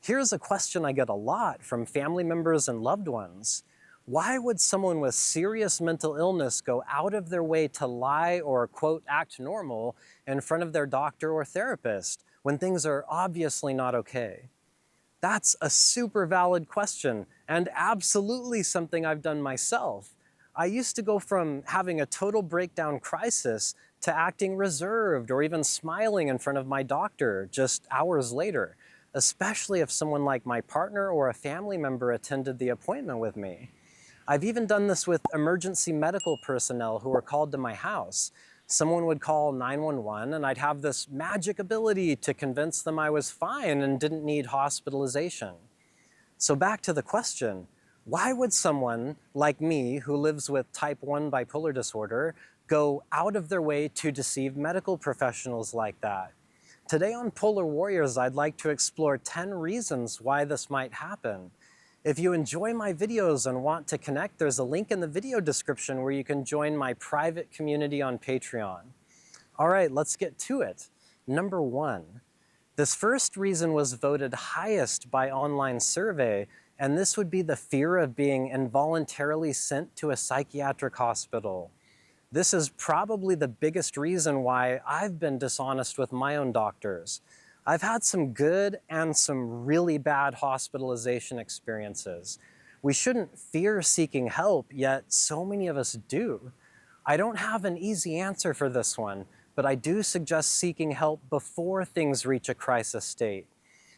Here's a question I get a lot from family members and loved ones. Why would someone with serious mental illness go out of their way to lie or, quote, act normal in front of their doctor or therapist when things are obviously not okay? That's a super valid question and absolutely something I've done myself. I used to go from having a total breakdown crisis to acting reserved or even smiling in front of my doctor just hours later, especially if someone like my partner or a family member attended the appointment with me. I've even done this with emergency medical personnel who were called to my house. Someone would call 911 and I'd have this magic ability to convince them I was fine and didn't need hospitalization. So back to the question, why would someone like me who lives with type 1 bipolar disorder go out of their way to deceive medical professionals like that? Today on Polar Warriors, I'd like to explore 10 reasons why this might happen. If you enjoy my videos and want to connect, there's a link in the video description where you can join my private community on Patreon. All right, let's get to it. Number 1. This first reason was voted highest by online survey, and this would be the fear of being involuntarily sent to a psychiatric hospital. This is probably the biggest reason why I've been dishonest with my own doctors. I've had some good and some really bad hospitalization experiences. We shouldn't fear seeking help, yet so many of us do. I don't have an easy answer for this one, but I do suggest seeking help before things reach a crisis state.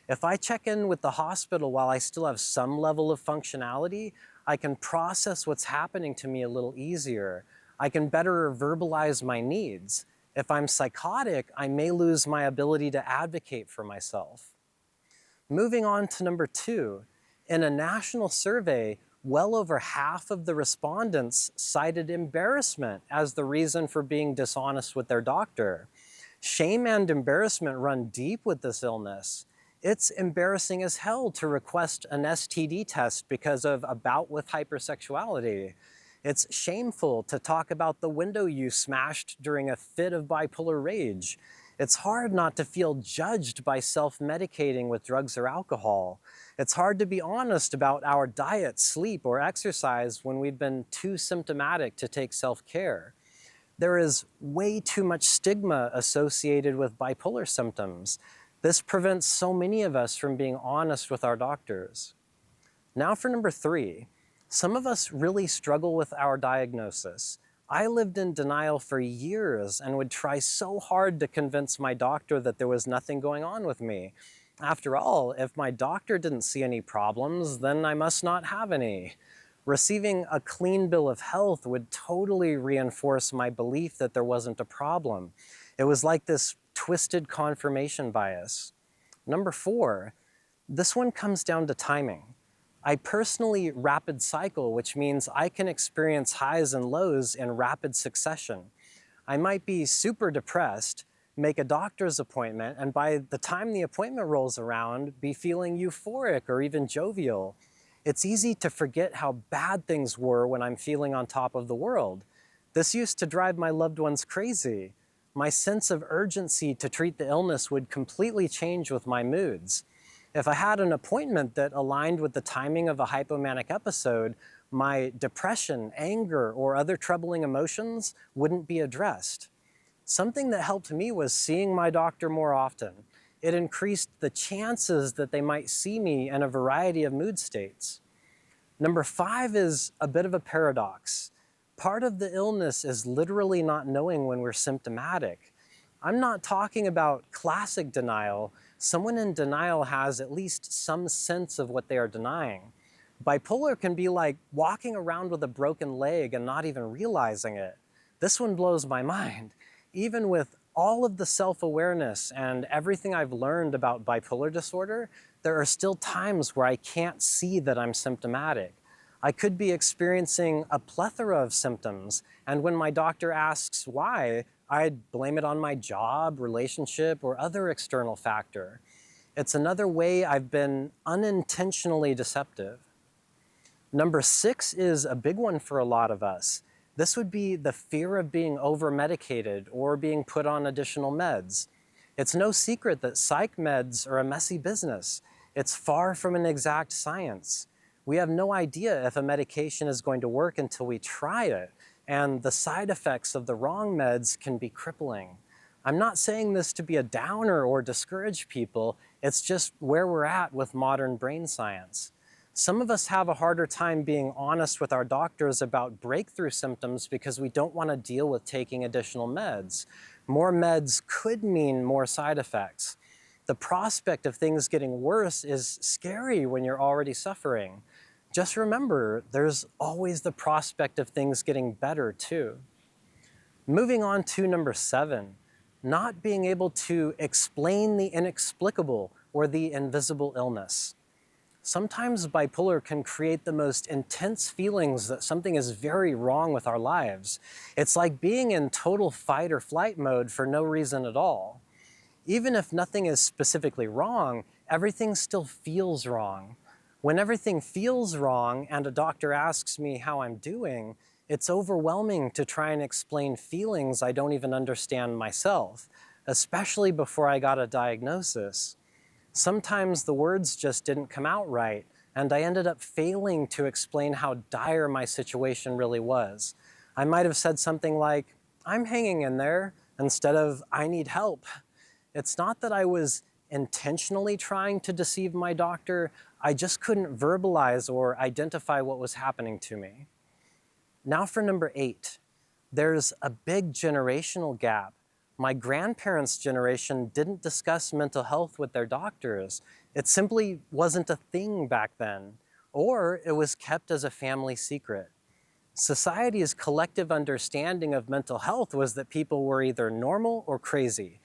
If I check in with the hospital while I still have some level of functionality, I can process what's happening to me a little easier. I can better verbalize my needs. If I'm psychotic, I may lose my ability to advocate for myself. Moving on to number 2, in a national survey, well over half of the respondents cited embarrassment as the reason for being dishonest with their doctor. Shame and embarrassment run deep with this illness. It's embarrassing as hell to request an STD test because of a bout with hypersexuality. It's shameful to talk about the window you smashed during a fit of bipolar rage. It's hard not to feel judged by self-medicating with drugs or alcohol. It's hard to be honest about our diet, sleep, or exercise when we've been too symptomatic to take self-care. There is way too much stigma associated with bipolar symptoms. This prevents so many of us from being honest with our doctors. Now for number 3. Some of us really struggle with our diagnosis. I lived in denial for years and would try so hard to convince my doctor that there was nothing going on with me. After all, if my doctor didn't see any problems, then I must not have any. Receiving a clean bill of health would totally reinforce my belief that there wasn't a problem. It was like this twisted confirmation bias. Number 4, this one comes down to timing. I personally rapid cycle, which means I can experience highs and lows in rapid succession. I might be super depressed, make a doctor's appointment, and by the time the appointment rolls around, be feeling euphoric or even jovial. It's easy to forget how bad things were when I'm feeling on top of the world. This used to drive my loved ones crazy. My sense of urgency to treat the illness would completely change with my moods. If I had an appointment that aligned with the timing of a hypomanic episode, my depression, anger, or other troubling emotions wouldn't be addressed. Something that helped me was seeing my doctor more often. It increased the chances that they might see me in a variety of mood states. Number 5 is a bit of a paradox. Part of the illness is literally not knowing when we're symptomatic. I'm not talking about classic denial. Someone in denial has at least some sense of what they are denying. Bipolar can be like walking around with a broken leg and not even realizing it. This one blows my mind. Even with all of the self-awareness and everything I've learned about bipolar disorder, there are still times where I can't see that I'm symptomatic. I could be experiencing a plethora of symptoms, and when my doctor asks why, I'd blame it on my job, relationship, or other external factor. It's another way I've been unintentionally deceptive. Number 6 is a big one for a lot of us. This would be the fear of being over-medicated or being put on additional meds. It's no secret that psych meds are a messy business. It's far from an exact science. We have no idea if a medication is going to work until we try it, and the side effects of the wrong meds can be crippling. I'm not saying this to be a downer or discourage people, it's just where we're at with modern brain science. Some of us have a harder time being honest with our doctors about breakthrough symptoms because we don't want to deal with taking additional meds. More meds could mean more side effects. The prospect of things getting worse is scary when you're already suffering. Just remember, there's always the prospect of things getting better too. Moving on to number 7, not being able to explain the inexplicable or the invisible illness. Sometimes bipolar can create the most intense feelings that something is very wrong with our lives. It's like being in total fight or flight mode for no reason at all. Even if nothing is specifically wrong, everything still feels wrong. When everything feels wrong and a doctor asks me how I'm doing, it's overwhelming to try and explain feelings I don't even understand myself, especially before I got a diagnosis. Sometimes the words just didn't come out right, and I ended up failing to explain how dire my situation really was. I might have said something like, "I'm hanging in there," instead of, "I need help." It's not that I was intentionally trying to deceive my doctor, I just couldn't verbalize or identify what was happening to me. Now for number 8, there's a big generational gap. My grandparents' generation didn't discuss mental health with their doctors. It simply wasn't a thing back then, or it was kept as a family secret. Society's collective understanding of mental health was that people were either normal or crazy.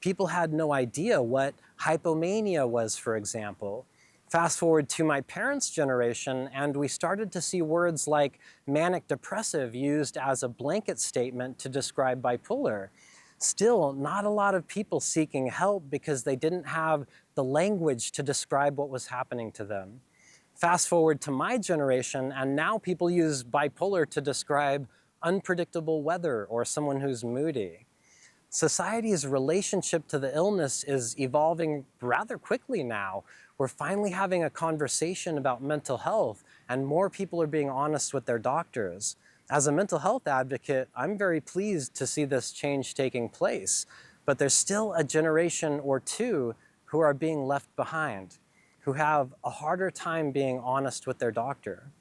People had no idea what hypomania was, for example. Fast forward to my parents' generation, and we started to see words like manic depressive used as a blanket statement to describe bipolar. Still, not a lot of people seeking help because they didn't have the language to describe what was happening to them. Fast forward to my generation, and now people use bipolar to describe unpredictable weather or someone who's moody. Society's relationship to the illness is evolving rather quickly now. We're finally having a conversation about mental health, and more people are being honest with their doctors. As a mental health advocate, I'm very pleased to see this change taking place, but there's still a generation or two who are being left behind, who have a harder time being honest with their doctor.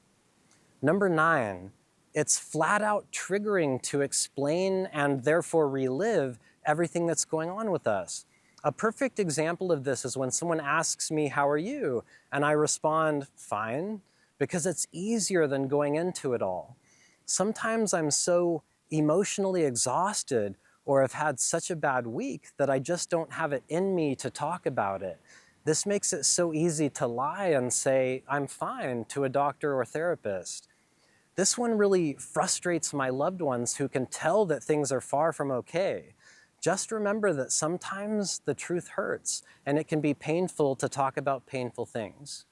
Number 9, it's flat out triggering to explain and therefore relive everything that's going on with us. A perfect example of this is when someone asks me, "How are you?" and I respond, "Fine," because it's easier than going into it all. Sometimes I'm so emotionally exhausted or have had such a bad week that I just don't have it in me to talk about it. This makes it so easy to lie and say, "I'm fine," to a doctor or therapist. This one really frustrates my loved ones who can tell that things are far from okay. Just remember that sometimes the truth hurts, and it can be painful to talk about painful things.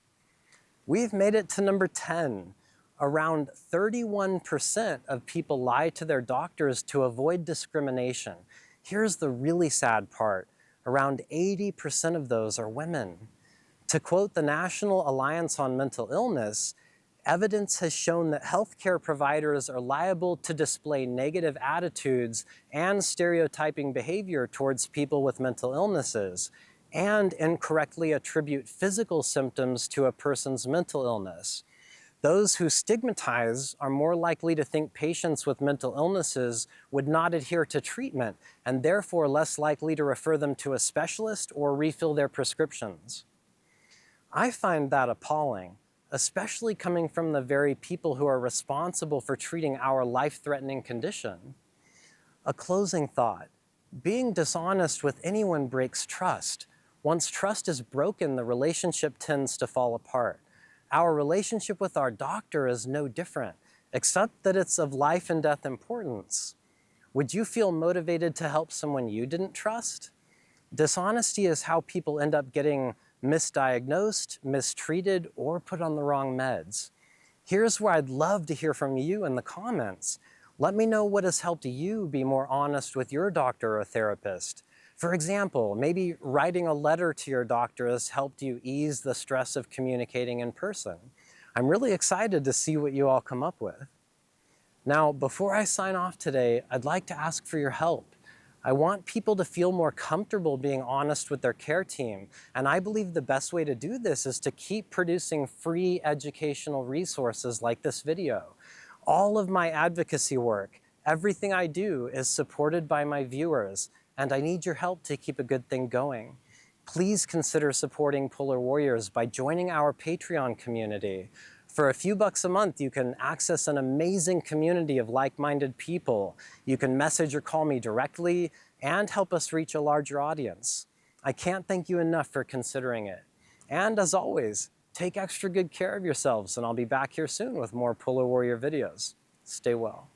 We've made it to number 10. Around 31% of people lie to their doctors to avoid discrimination. Here's the really sad part. Around 80% of those are women. To quote the National Alliance on Mental Illness, evidence has shown that healthcare providers are liable to display negative attitudes and stereotyping behavior towards people with mental illnesses, and incorrectly attribute physical symptoms to a person's mental illness. Those who stigmatize are more likely to think patients with mental illnesses would not adhere to treatment, and therefore less likely to refer them to a specialist or refill their prescriptions. I find that appalling, especially coming from the very people who are responsible for treating our life-threatening condition. A closing thought. Being dishonest with anyone breaks trust. Once trust is broken, the relationship tends to fall apart. Our relationship with our doctor is no different, except that it's of life and death importance. Would you feel motivated to help someone you didn't trust? Dishonesty is how people end up getting misdiagnosed, mistreated, or put on the wrong meds. Here's where I'd love to hear from you in the comments. Let me know what has helped you be more honest with your doctor or therapist. For example, maybe writing a letter to your doctor has helped you ease the stress of communicating in person. I'm really excited to see what you all come up with. Now, before I sign off today, I'd like to ask for your help. I want people to feel more comfortable being honest with their care team, and I believe the best way to do this is to keep producing free educational resources like this video. All of my advocacy work, everything I do is supported by my viewers, and I need your help to keep a good thing going. Please consider supporting Polar Warriors by joining our Patreon community. For a few bucks a month, you can access an amazing community of like-minded people. You can message or call me directly and help us reach a larger audience. I can't thank you enough for considering it. And as always, take extra good care of yourselves, and I'll be back here soon with more Polar Warrior videos. Stay well.